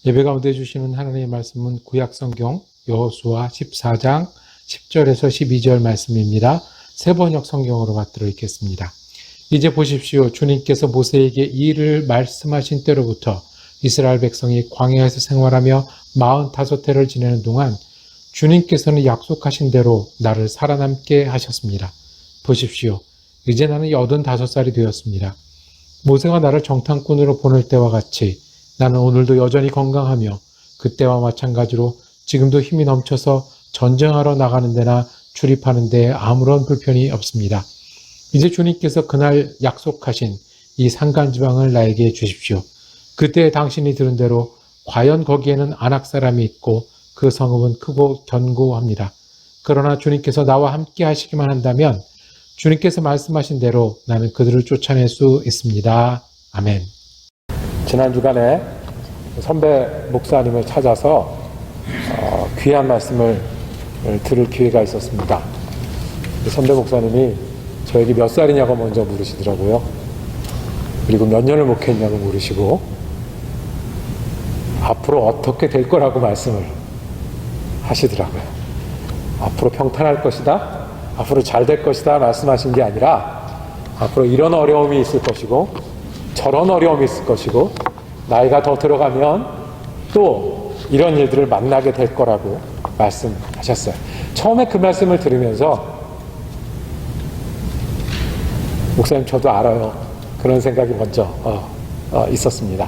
예배 가운데 주시는 하나님의 말씀은 구약성경 여호수아 14장 10절에서 12절 말씀입니다. 새번역 성경으로 받들어 읽겠습니다. 이제 보십시오. 주님께서 모세에게 이 일을 말씀하신 때로부터 이스라엘 백성이 광야에서 생활하며 45해를 지내는 동안 주님께서는 약속하신 대로 나를 살아남게 하셨습니다. 보십시오. 이제 나는 85살이 되었습니다. 모세가 나를 정탐꾼으로 보낼 때와 같이 나는 오늘도 여전히 건강하며 그때와 마찬가지로 지금도 힘이 넘쳐서 전쟁하러 나가는 데나 출입하는 데에 아무런 불편이 없습니다. 이제 주님께서 그날 약속하신 이 산간지방을 나에게 주십시오. 그때 당신이 들은 대로 과연 거기에는 아낙 사람이 있고 그 성읍은 크고 견고합니다. 그러나 주님께서 나와 함께 하시기만 한다면 주님께서 말씀하신 대로 나는 그들을 쫓아낼 수 있습니다. 아멘. 지난 주간에 선배 목사님을 찾아서 귀한 말씀을 들을 기회가 있었습니다. 선배 목사님이 저에게 몇 살이냐고 먼저 물으시더라고요. 그리고 몇 년을 목회했냐고 물으시고 앞으로 어떻게 될 거라고 말씀을 하시더라고요. 앞으로 평탄할 것이다, 앞으로 잘 될 것이다 말씀하신 게 아니라 앞으로 이런 어려움이 있을 것이고 저런 어려움이 있을 것이고 나이가 더 들어가면 또 이런 일들을 만나게 될 거라고 말씀하셨어요. 처음에 그 말씀을 들으면서 목사님 저도 알아요. 그런 생각이 먼저 있었습니다.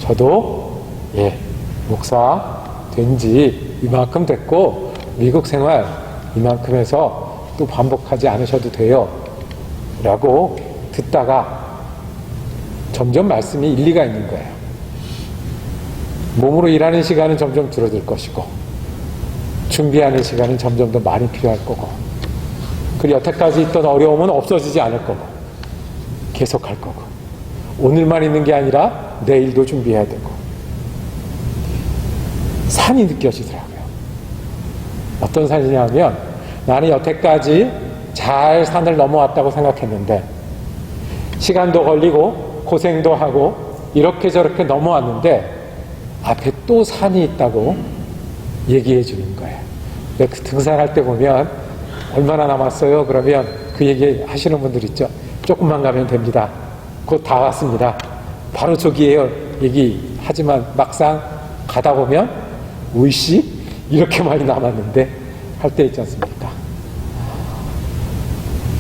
저도 목사 된 지 이만큼 됐고 미국 생활 이만큼 해서 또 반복하지 않으셔도 돼요 라고 듣다가 점점 말씀이 일리가 있는 거예요. 몸으로 일하는 시간은 점점 줄어들 것이고 준비하는 시간은 점점 더 많이 필요할 거고 그리고 여태까지 있던 어려움은 없어지지 않을 거고 계속 할 거고 오늘만 있는 게 아니라 내일도 준비해야 되고 산이 느껴지더라고요. 어떤 산이냐 하면 나는 여태까지 잘 산을 넘어왔다고 생각했는데 시간도 걸리고 고생도 하고 이렇게 저렇게 넘어왔는데 앞에 또 산이 있다고 얘기해 주는 거예요. 그 등산할 때 보면 얼마나 남았어요? 그러면 그 얘기 하시는 분들 있죠. 조금만 가면 됩니다. 곧 다 왔습니다. 바로 저기에요. 얘기하지만 막상 가다 보면 우이씨 이렇게 많이 남았는데 할 때 있지 않습니까?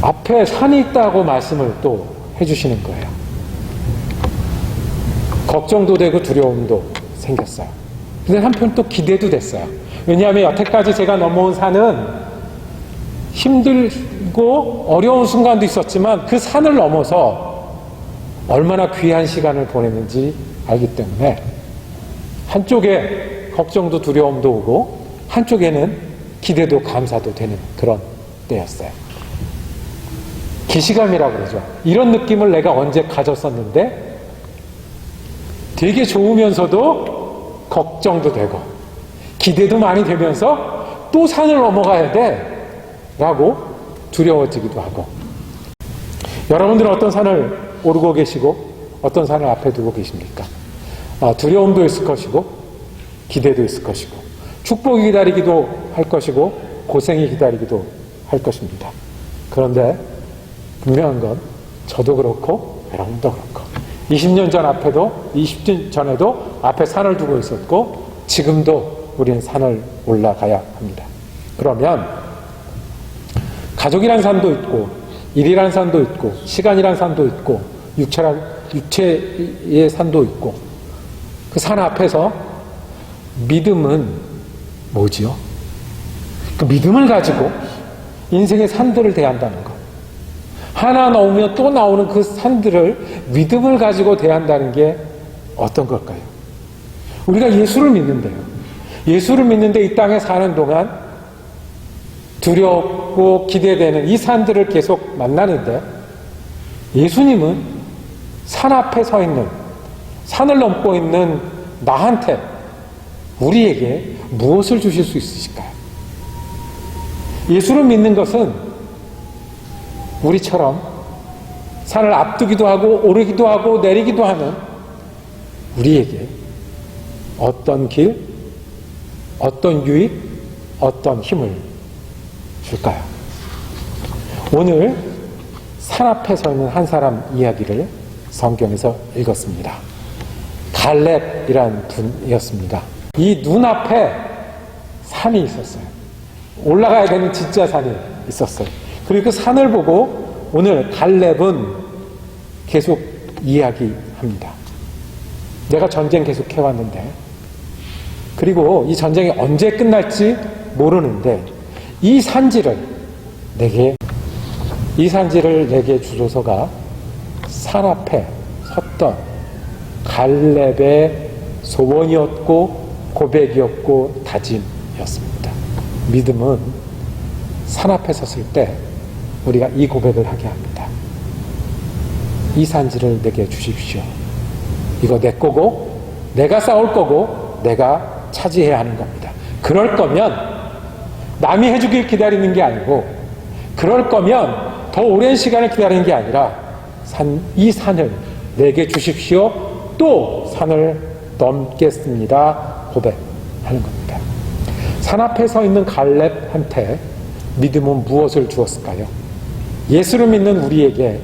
앞에 산이 있다고 말씀을 또 해주시는 거예요. 걱정도 되고 두려움도 생겼어요. 근데 한편 또 기대도 됐어요. 왜냐하면 여태까지 제가 넘어온 산은 힘들고 어려운 순간도 있었지만 그 산을 넘어서 얼마나 귀한 시간을 보냈는지 알기 때문에 한쪽에 걱정도 두려움도 오고 한쪽에는 기대도 감사도 되는 그런 때였어요. 기시감이라고 그러죠. 이런 느낌을 내가 언제 가졌었는데 되게 좋으면서도 걱정도 되고 기대도 많이 되면서 또 산을 넘어가야 돼 라고 두려워지기도 하고 여러분들은 어떤 산을 오르고 계시고 어떤 산을 앞에 두고 계십니까? 두려움도 있을 것이고 기대도 있을 것이고 축복이 기다리기도 할 것이고 고생이 기다리기도 할 것입니다. 그런데 분명한 건 저도 그렇고 여러분도 그렇고 20년 전 앞에도 20년 전에도 앞에 산을 두고 있었고 지금도 우리는 산을 올라가야 합니다. 그러면 가족이란 산도 있고 일이란 산도 있고 시간이란 산도 있고 육체의 산도 있고 그 산 앞에서 믿음은 뭐지요? 그 믿음을 가지고 인생의 산들을 대한다는 것. 하나 나오면 또 나오는 그 산들을 믿음을 가지고 대한다는 게 어떤 걸까요? 우리가 예수를 믿는데요. 예수를 믿는데 이 땅에 사는 동안 두렵고 기대되는 이 산들을 계속 만나는데 예수님은 산 앞에 서 있는 산을 넘고 있는 나한테 우리에게 무엇을 주실 수 있으실까요? 예수를 믿는 것은 우리처럼 산을 앞두기도 하고 오르기도 하고 내리기도 하는 우리에게 어떤 길, 어떤 유익, 어떤 힘을 줄까요? 오늘 산 앞에 서 있는 한 사람 이야기를 성경에서 읽었습니다. 갈렙이란 분이었습니다. 이 눈앞에 산이 있었어요. 올라가야 되는 진짜 산이 있었어요. 그리고 그 산을 보고 오늘 갈렙은 계속 이야기합니다. 내가 전쟁 계속 해왔는데, 그리고 이 전쟁이 언제 끝날지 모르는데 이 산지를 내게 주소서가 산 앞에 섰던 갈렙의 소원이었고 고백이었고 다짐이었습니다. 믿음은 산 앞에 섰을 때 우리가 이 고백을 하게 합니다. 이 산지를 내게 주십시오. 이거 내 거고 내가 싸울 거고 내가 차지해야 하는 겁니다. 그럴 거면 남이 해주길 기다리는 게 아니고, 그럴 거면 더 오랜 시간을 기다리는 게 아니라 이 산을 내게 주십시오. 또 산을 넘겠습니다. 고백하는 겁니다. 산 앞에 서 있는 갈렙한테 믿음은 무엇을 주었을까요? 예수를 믿는 우리에게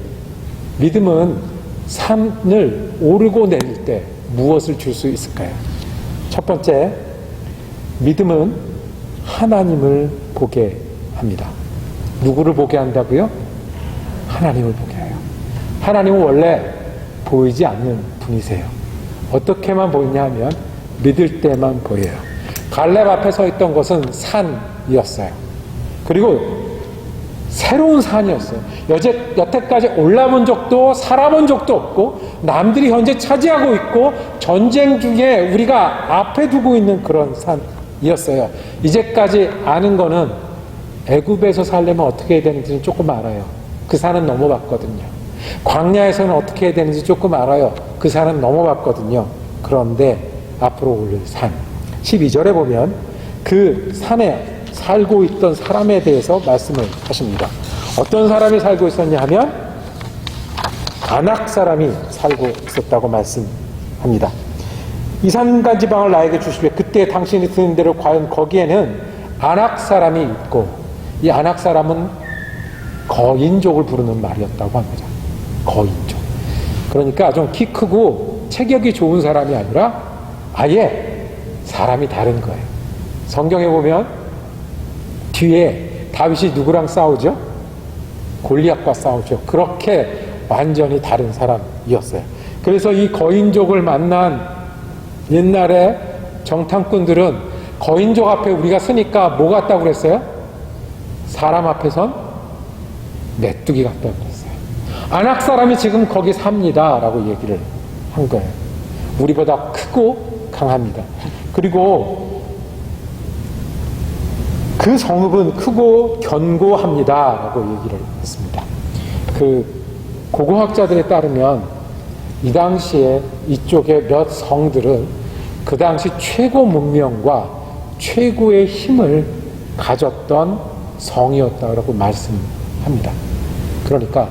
믿음은 산을 오르고 내릴 때 무엇을 줄 수 있을까요? 첫 번째, 믿음은 하나님을 보게 합니다. 누구를 보게 한다고요? 하나님을 보게 해요. 하나님은 원래 보이지 않는 분이세요. 어떻게만 보이냐 하면 믿을 때만 보여요. 갈렙 앞에 서 있던 것은 산이었어요. 그리고 새로운 산이었어요. 여태까지 올라본 적도 살아본 적도 없고 남들이 현재 차지하고 있고 전쟁 중에 우리가 앞에 두고 있는 그런 산이었어요. 이제까지 아는 거는 애굽에서 살려면 어떻게 해야 되는지는 조금 알아요. 그 산은 넘어봤거든요. 광야에서는 어떻게 해야 되는지 조금 알아요. 그 산은 넘어봤거든요. 그런데 앞으로 오를 산, 12절에 보면 그 산에 살고 있던 사람에 대해서 말씀을 하십니다. 어떤 사람이 살고 있었냐 하면 아낙 사람이 살고 있었다고 말씀합니다. 이 산과 지방을 나에게 주시되 그때 당신이 드는 대로 과연 거기에는 아낙 사람이 있고, 이 아낙 사람은 거인족을 부르는 말이었다고 합니다. 거인족. 그러니까 좀 키 크고 체격이 좋은 사람이 아니라 아예 사람이 다른 거예요. 성경에 보면 뒤에 다윗이 누구랑 싸우죠? 골리앗과 싸우죠. 그렇게 완전히 다른 사람이었어요. 그래서 이 거인족을 만난 옛날에 정탐꾼들은 거인족 앞에 우리가 서니까 뭐 같다고 그랬어요? 사람 앞에선 메뚜기 같다고 그랬어요. 아낙 사람이 지금 거기 삽니다 라고 얘기를 한 거예요. 우리보다 크고 강합니다. 그리고 그 성읍은 크고 견고합니다 라고 얘기를 했습니다. 그 고고학자들에 따르면 이 당시에 이쪽의 몇 성들은 그 당시 최고 문명과 최고의 힘을 가졌던 성이었다고 말씀합니다. 그러니까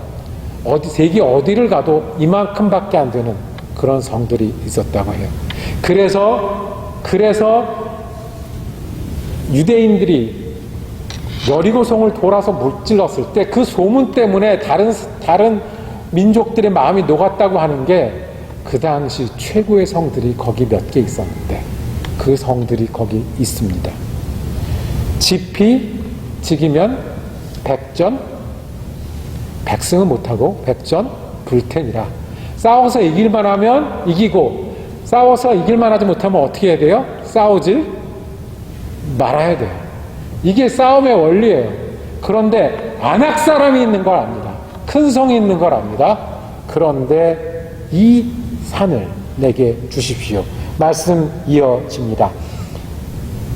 세계 어디를 가도 이만큼밖에 안 되는 그런 성들이 있었다고 해요. 그래서 유대인들이 여리고성을 돌아서 물질렀을 때 그 소문 때문에 다른 민족들의 마음이 녹았다고 하는 게 그 당시 최고의 성들이 거기 몇 개 있었는데 그 성들이 거기 있습니다. 지기면 백전, 백승은 못하고 백전불태니라. 싸워서 이길만 하면 이기고 싸워서 이길만 하지 못하면 어떻게 해야 돼요? 싸우지 말아야 돼요. 이게 싸움의 원리예요. 그런데 아낙 사람이 있는 걸 압니다. 큰 성이 있는 걸 압니다. 그런데 이 산을 내게 주십시오. 말씀 이어집니다.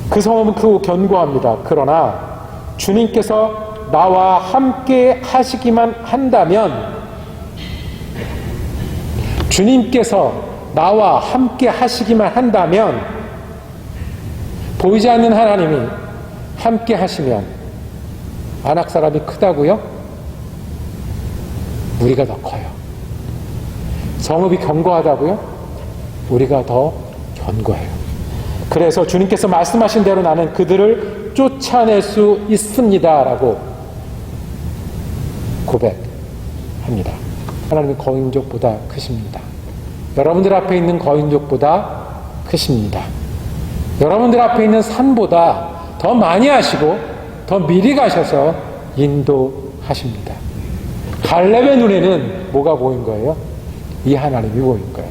그 성은 크고 견고합니다. 그러나 주님께서 나와 함께 하시기만 한다면, 주님께서 나와 함께 하시기만 한다면, 보이지 않는 하나님이 함께 하시면 아낙 사람이 크다고요? 우리가 더 커요. 성읍이 견고하다고요? 우리가 더 견고해요. 그래서 주님께서 말씀하신 대로 나는 그들을 쫓아낼 수 있습니다라고 고백합니다. 하나님은 거인족보다 크십니다. 여러분들 앞에 있는 거인족보다 크십니다. 여러분들 앞에 있는 산보다 더 많이 하시고 더 미리 가셔서 인도하십니다. 갈렙의 눈에는 뭐가 보인 거예요? 이 하나님이 보인 거예요.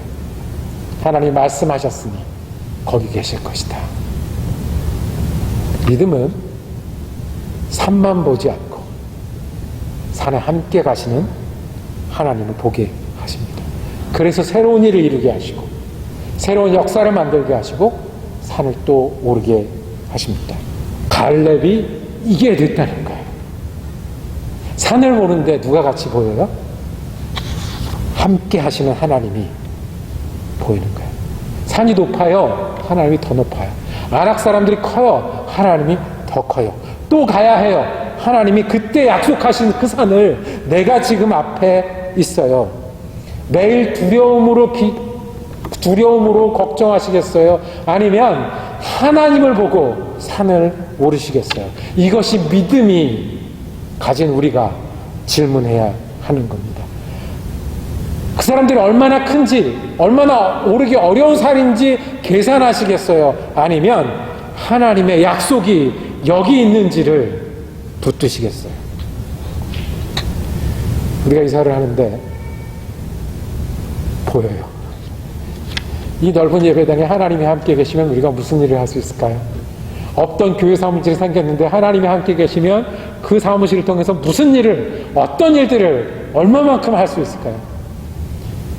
하나님이 말씀하셨으니 거기 계실 것이다. 믿음은 산만 보지 않고 산에 함께 가시는 하나님을 보게 하십니다. 그래서 새로운 일을 이루게 하시고 새로운 역사를 만들게 하시고 산을 또 오르게 하십니다. 갈렙이 이게 됐다는 거예요. 산을 보는데 누가 같이 보여요? 함께 하시는 하나님이 보이는 거예요. 산이 높아요. 하나님이 더 높아요. 아낙 사람들이 커요. 하나님이 더 커요. 또 가야 해요. 하나님이 그때 약속하신 그 산을 내가 지금 앞에 있어요. 매일 두려움으로 걱정하시겠어요? 아니면 하나님을 보고 산을 오르시겠어요? 이것이 믿음이 가진 우리가 질문해야 하는 겁니다. 그 사람들이 얼마나 큰지, 얼마나 오르기 어려운 산인지 계산하시겠어요? 아니면 하나님의 약속이 여기 있는지를 붙드시겠어요? 우리가 이사를 하는데 보여요. 이 넓은 예배당에 하나님이 함께 계시면 우리가 무슨 일을 할 수 있을까요? 없던 교회 사무실이 생겼는데 하나님이 함께 계시면 그 사무실을 통해서 무슨 일을, 어떤 일들을 얼마만큼 할 수 있을까요?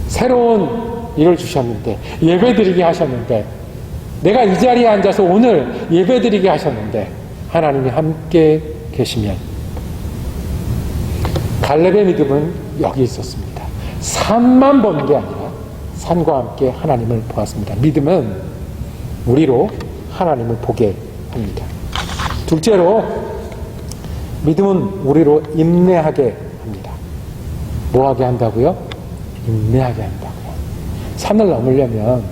새로운 일을 주셨는데, 예배드리게 하셨는데, 내가 이 자리에 앉아서 오늘 예배드리게 하셨는데 하나님이 함께 계시면, 갈렙의 믿음은 여기 있었습니다. 산만 보는 게 아니라 산과 함께 하나님을 보았습니다. 믿음은 우리로 하나님을 보게 합니다. 둘째로, 믿음은 우리로 인내하게 합니다. 뭐하게 한다고요? 인내하게 한다고요. 산을 넘으려면,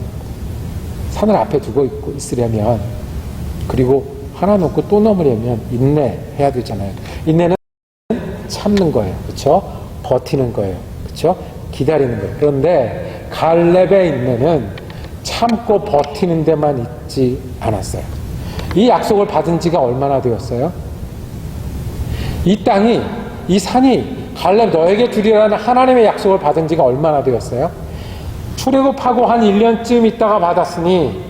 산을 앞에 두고 있으려면, 그리고 하나 넘고 또 넘으려면 인내해야 되잖아요. 인내는 참는 거예요. 그렇죠? 버티는 거예요. 그렇죠? 기다리는 거예요. 그런데 갈렙의 인내는 참고 버티는 데만 있지 않았어요. 이 약속을 받은 지가 얼마나 되었어요? 이 땅이, 이 산이 갈렙 너에게 주리라는 하나님의 약속을 받은 지가 얼마나 되었어요? 출애굽하고 한 1년쯤 있다가 받았으니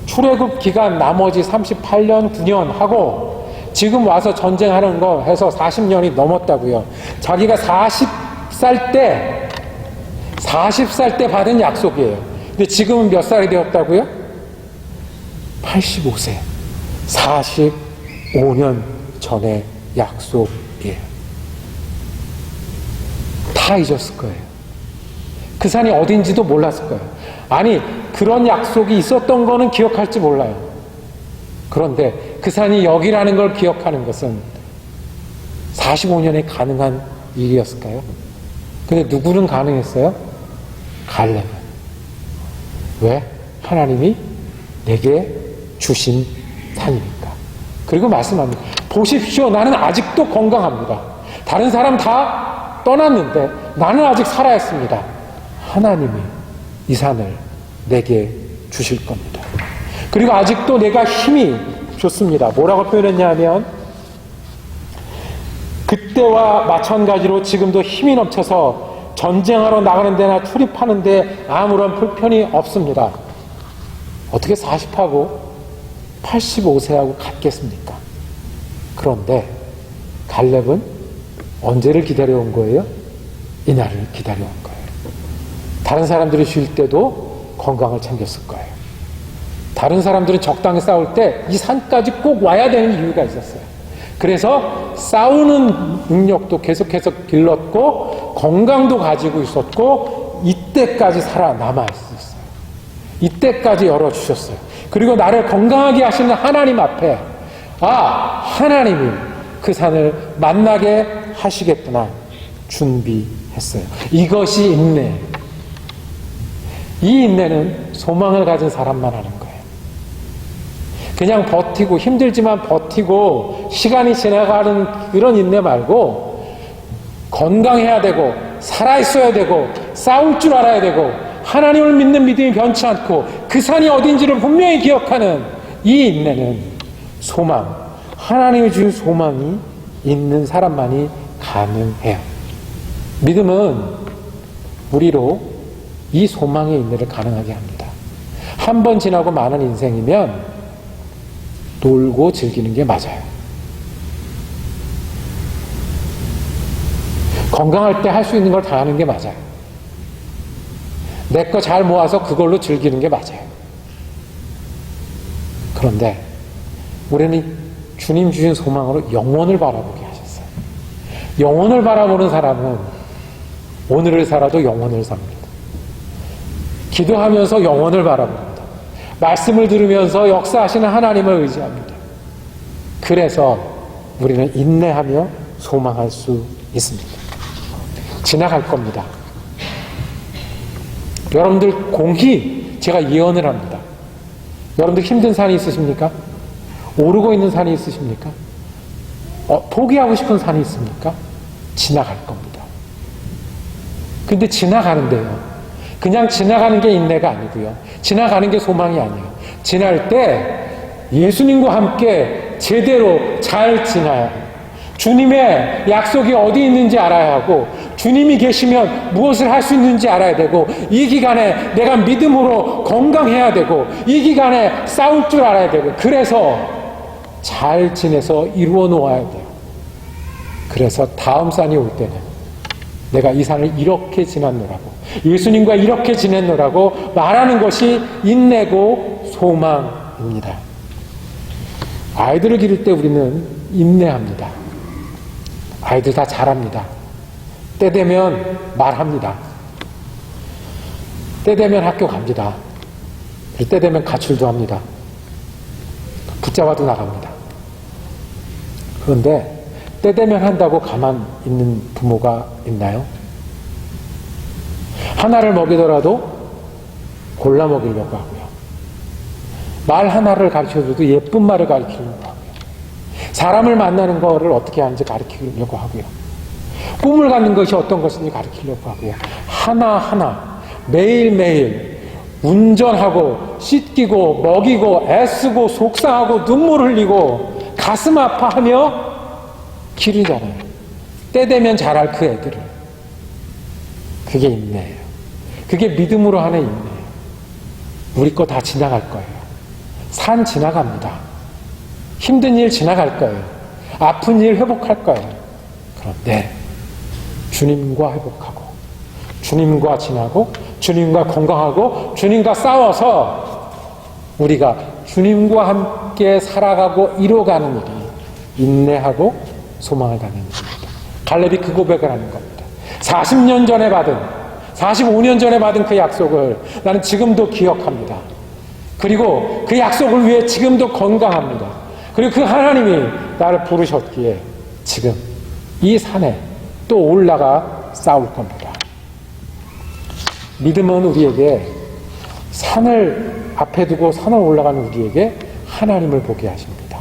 출애굽 기간 나머지 38년, 9년 하고 지금 와서 전쟁하는 거 해서 40년이 넘었다고요. 자기가 40살 때 받은 약속이에요. 근데 지금은 몇 살이 되었다고요? 85세. 45년 전의 약속이에요. 다 잊었을 거예요. 그 산이 어딘지도 몰랐을 거예요. 아니, 그런 약속이 있었던 거는 기억할지 몰라요. 그런데 그 산이 여기라는 걸 기억하는 것은 45년에 가능한 일이었을까요? 근데 누구는 가능했어요? 갈렙은. 왜? 하나님이 내게 주신 산이니까. 그리고 말씀합니다. 보십시오. 나는 아직도 건강합니다. 다른 사람 다 떠났는데 나는 아직 살아있습니다. 하나님이 이 산을 내게 주실 겁니다. 그리고 아직도 내가 힘이 좋습니다. 뭐라고 표현했냐면, 그때와 마찬가지로 지금도 힘이 넘쳐서 전쟁하러 나가는 데나 출입하는 데 아무런 불편이 없습니다. 어떻게 40하고 85세하고 같겠습니까? 그런데 갈렙은 언제를 기다려온 거예요? 이날을 기다려온 거예요. 다른 사람들이 쉴 때도 건강을 챙겼을 거예요. 다른 사람들은 적당히 싸울 때 이 산까지 꼭 와야 되는 이유가 있었어요. 그래서 싸우는 능력도 계속해서 길렀고 건강도 가지고 있었고 이때까지 살아남아 있었어요. 이때까지 열어주셨어요. 그리고 나를 건강하게 하시는 하나님 앞에 하나님이 그 산을 만나게 하시겠구나 준비했어요. 이것이 인내. 이 인내는 소망을 가진 사람만 하는 거예요. 그냥 버티고 힘들지만 버티고 시간이 지나가는 그런 인내 말고 건강해야 되고 살아있어야 되고 싸울 줄 알아야 되고 하나님을 믿는 믿음이 변치 않고 그 산이 어딘지를 분명히 기억하는 이 인내는 소망, 하나님이 주신 소망이 있는 사람만이 가능해요. 믿음은 우리로 이 소망의 인내를 가능하게 합니다. 한 번 지나고 마는 인생이면 놀고 즐기는 게 맞아요. 건강할 때 할 수 있는 걸 다 하는 게 맞아요. 내 거 잘 모아서 그걸로 즐기는 게 맞아요. 그런데 우리는 주님 주신 소망으로 영원을 바라보게 하셨어요. 영원을 바라보는 사람은 오늘을 살아도 영원을 삽니다. 기도하면서 영원을 바라봅니다. 말씀을 들으면서 역사하시는 하나님을 의지합니다. 그래서 우리는 인내하며 소망할 수 있습니다. 지나갈 겁니다. 여러분들 공히 제가 예언을 합니다. 여러분들 힘든 산이 있으십니까? 오르고 있는 산이 있으십니까? 포기하고 싶은 산이 있습니까? 지나갈 겁니다. 근데 지나가는데요. 그냥 지나가는 게 인내가 아니고요. 지나가는 게 소망이 아니에요. 지날 때 예수님과 함께 제대로 잘 지나야 해요. 주님의 약속이 어디 있는지 알아야 하고 주님이 계시면 무엇을 할 수 있는지 알아야 되고 이 기간에 내가 믿음으로 건강해야 되고 이 기간에 싸울 줄 알아야 되고 그래서 잘 지내서 이루어 놓아야 돼요. 그래서 다음 산이 올 때는 내가 이 산을 이렇게 지났노라고 예수님과 이렇게 지냈노라고 말하는 것이 인내고 소망입니다. 아이들을 기를 때 우리는 인내합니다. 아이들 다 잘합니다. 때 되면 말합니다. 때 되면 학교 갑니다. 때 되면 가출도 합니다. 붙잡아도 나갑니다. 그런데 때 되면 한다고 가만 있는 부모가 있나요? 하나를 먹이더라도 골라 먹이려고 하고요. 말 하나를 가르쳐줘도 예쁜 말을 가르치려고 하고요. 사람을 만나는 거를 어떻게 하는지 가르치려고 하고요. 꿈을 갖는 것이 어떤 것인지 가르치려고 하고요. 하나하나 매일매일 운전하고 씻기고 먹이고 애쓰고 속상하고 눈물 흘리고 가슴 아파하며 기르잖아요. 때 되면 자랄 그 애들을. 그게 인내예요. 그게 믿음으로 하는 인내예요. 우리 거 다 지나갈 거예요. 산 지나갑니다. 힘든 일 지나갈 거예요. 아픈 일 회복할 거예요. 그런데 주님과 회복하고 주님과 지나고 주님과 건강하고 주님과 싸워서 우리가 주님과 함께 살아가고 이뤄가는 일이 인내하고 소망을 갖는 일입니다. 갈렙이 그 고백을 하는 겁니다. 40년 전에 받은 45년 전에 받은 그 약속을 나는 지금도 기억합니다. 그리고 그 약속을 위해 지금도 건강합니다. 그리고 그 하나님이 나를 부르셨기에 지금 이 산에 또 올라가 싸울 겁니다. 믿음은 우리에게 산을 앞에 두고 산을 올라가는 우리에게 하나님을 보게 하십니다.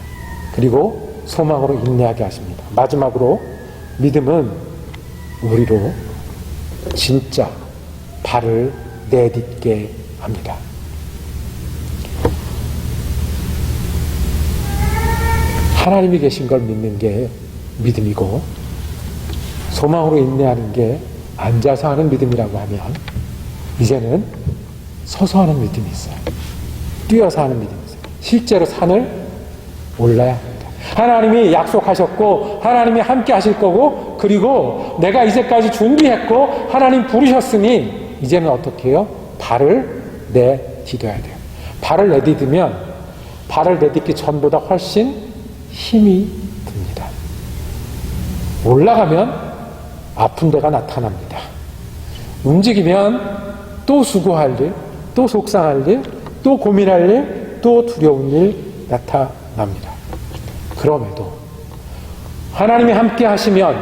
그리고 소망으로 인내하게 하십니다. 마지막으로 믿음은 우리로 진짜 발을 내딛게 합니다. 하나님이 계신 걸 믿는 게 믿음이고 소망으로 인내하는 게 앉아서 하는 믿음이라고 하면 이제는 서서 하는 믿음이 있어요. 뛰어서 하는 믿음이 있어요. 실제로 산을 올라야 합니다. 하나님이 약속하셨고 하나님이 함께 하실 거고 그리고 내가 이제까지 준비했고 하나님 부르셨으니 이제는 어떻게 해요? 발을 내디뎌야 돼요. 발을 내디디면 발을 내딛기 전보다 훨씬 힘이 듭니다. 올라가면 아픈 데가 나타납니다. 움직이면 또 수고할 일, 또 속상할 일, 또 고민할 일, 또 두려운 일 나타납니다. 그럼에도 하나님이 함께 하시면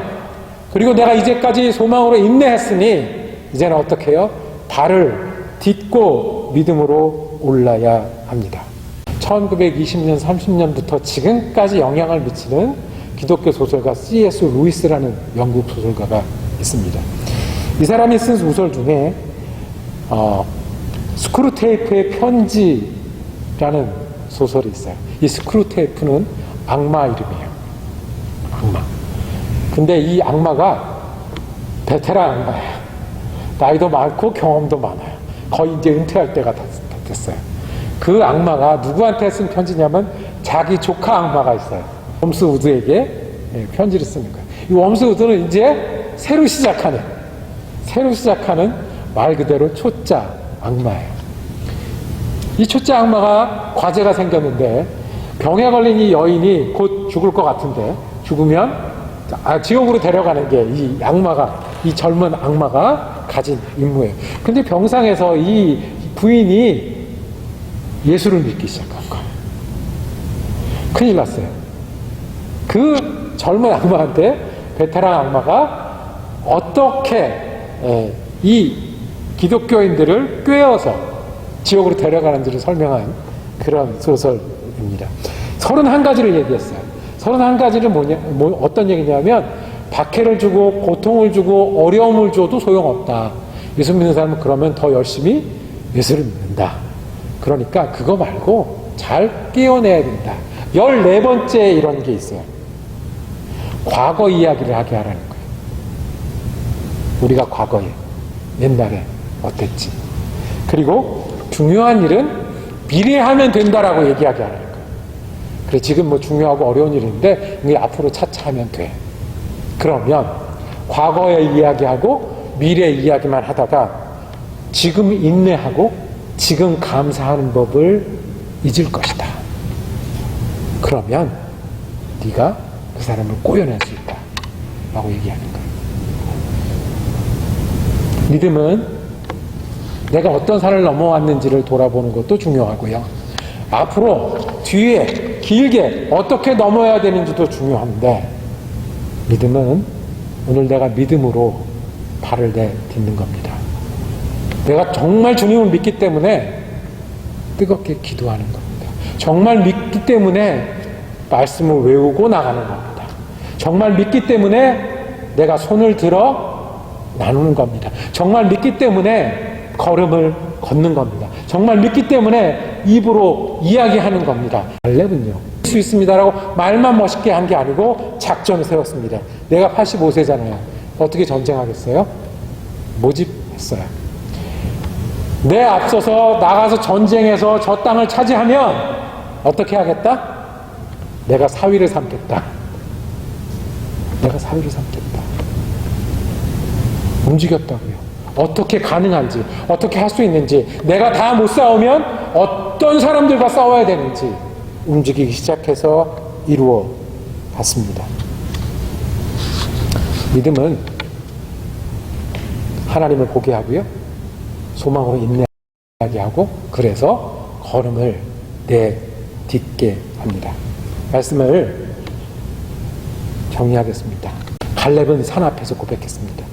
그리고 내가 이제까지 소망으로 인내했으니 이제는 어떻게 해요? 발을 딛고 믿음으로 올라야 합니다. 1920년, 30년부터 지금까지 영향을 미치는 기독교 소설가 C.S. 루이스라는 영국 소설가가 있습니다. 이 사람이 쓴 소설 중에 스크루테이프의 편지라는 소설이 있어요. 이 스크루테이프는 악마 이름이에요. 악마. 근데 이 악마가 베테랑 악마예요. 나이도 많고 경험도 많아요. 거의 이제 은퇴할 때가 다 됐어요. 그 악마가 누구한테 쓴 편지냐면 자기 조카 악마가 있어요. 웜스 우드에게 편지를 쓰는 거예요. 이 웜스 우드는 이제 새로 시작하는 말 그대로 초짜 악마예요. 이 초짜 악마가 과제가 생겼는데 병에 걸린 이 여인이 곧 죽을 것 같은데 죽으면 지옥으로 데려가는 게 이 젊은 악마가 가진 임무예요. 근데 병상에서 이 부인이 예수를 믿기 시작한 거예요. 큰일 났어요. 그 젊은 악마한테 베테랑 악마가 어떻게 이 기독교인들을 꿰어서 지옥으로 데려가는지를 설명한 그런 소설입니다. 31가지를 얘기했어요. 31가지는 어떤 얘기냐면 박해를 주고 고통을 주고 어려움을 줘도 소용없다. 예수 믿는 사람은 그러면 더 열심히 예수를 믿는다. 그러니까 그거 말고 잘 깨어내야 된다. 14번째 이런 게 있어요. 과거 이야기를 하게 하라는 거예요. 우리가 과거에 옛날에 어땠지. 그리고 중요한 일은 미래에 하면 된다라고 얘기하게 하라는 거예요. 그래 지금 뭐 중요하고 어려운 일인데 이게 앞으로 차차 하면 돼. 그러면 과거의 이야기하고 미래 이야기만 하다가 지금 인내하고 지금 감사하는 법을 잊을 것이다. 그러면 네가 그 사람을 꼬여낼 수 있다 라고 얘기하는 거예요. 믿음은 내가 어떤 산을 넘어왔는지를 돌아보는 것도 중요하고요. 앞으로 뒤에 길게 어떻게 넘어야 되는지도 중요한데 믿음은 오늘 내가 믿음으로 발을 내딛는 겁니다. 내가 정말 주님을 믿기 때문에 뜨겁게 기도하는 겁니다. 정말 믿기 때문에 말씀을 외우고 나가는 겁니다. 정말 믿기 때문에 내가 손을 들어 나누는 겁니다. 정말 믿기 때문에 걸음을 걷는 겁니다. 정말 믿기 때문에 입으로 이야기하는 겁니다. 갈렙은요, 할 수 있습니다라고 말만 멋있게 한 게 아니고 작전을 세웠습니다. 내가 85세잖아요. 어떻게 전쟁하겠어요? 모집했어요. 내 앞서서 나가서 전쟁해서 저 땅을 차지하면 어떻게 하겠다? 내가 사위를 삼겠다. 내가 사위를 삼겠다. 움직였다고요. 어떻게 가능한지, 어떻게 할 수 있는지, 내가 다 못 싸우면 어떤 사람들과 싸워야 되는지 움직이기 시작해서 이루어 갔습니다. 믿음은 하나님을 보게 하고요. 소망으로 인내하게 하고 그래서 걸음을 내딛게 합니다. 말씀을 정리하겠습니다. 갈렙은 산 앞에서 고백했습니다.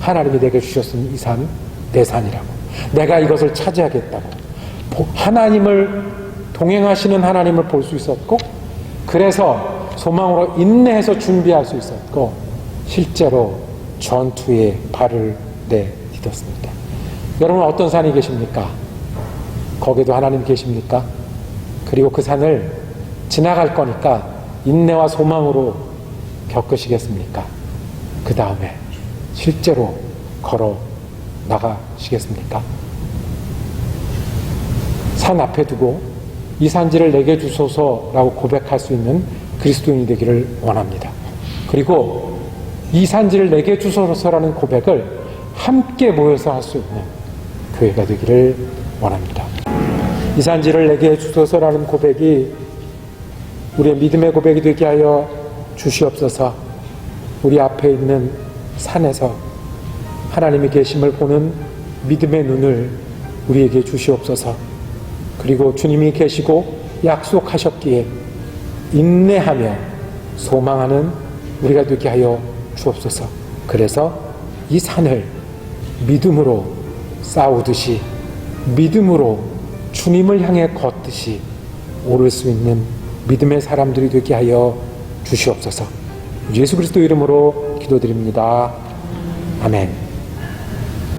하나님이 내게 주셨으면 이 산 내 산이라고. 내가 이것을 차지하겠다고. 하나님을 동행하시는 하나님을 볼 수 있었고 그래서 소망으로 인내해서 준비할 수 있었고 실제로 전투에 발을 내딛었습니다. 여러분 어떤 산이 계십니까? 거기도 하나님 계십니까? 그리고 그 산을 지나갈 거니까 인내와 소망으로 겪으시겠습니까? 그 다음에 실제로 걸어 나가시겠습니까? 산 앞에 두고 이 산지를 내게 주소서라고 고백할 수 있는 그리스도인이 되기를 원합니다. 그리고 이 산지를 내게 주소서라는 고백을 함께 모여서 할 수 있는 교회가 되기를 원합니다. 이 산지를 내게 주소서라는 고백이 우리의 믿음의 고백이 되게 하여 주시옵소서. 우리 앞에 있는 산에서 하나님이 계심을 보는 믿음의 눈을 우리에게 주시옵소서. 그리고 주님이 계시고 약속하셨기에 인내하며 소망하는 우리가 되게 하여 주옵소서. 그래서 이 산을 믿음으로 싸우듯이 믿음으로 주님을 향해 걷듯이 오를 수 있는 믿음의 사람들이 되게 하여 주시옵소서. 예수 그리스도 이름으로 기도드립니다. 아멘.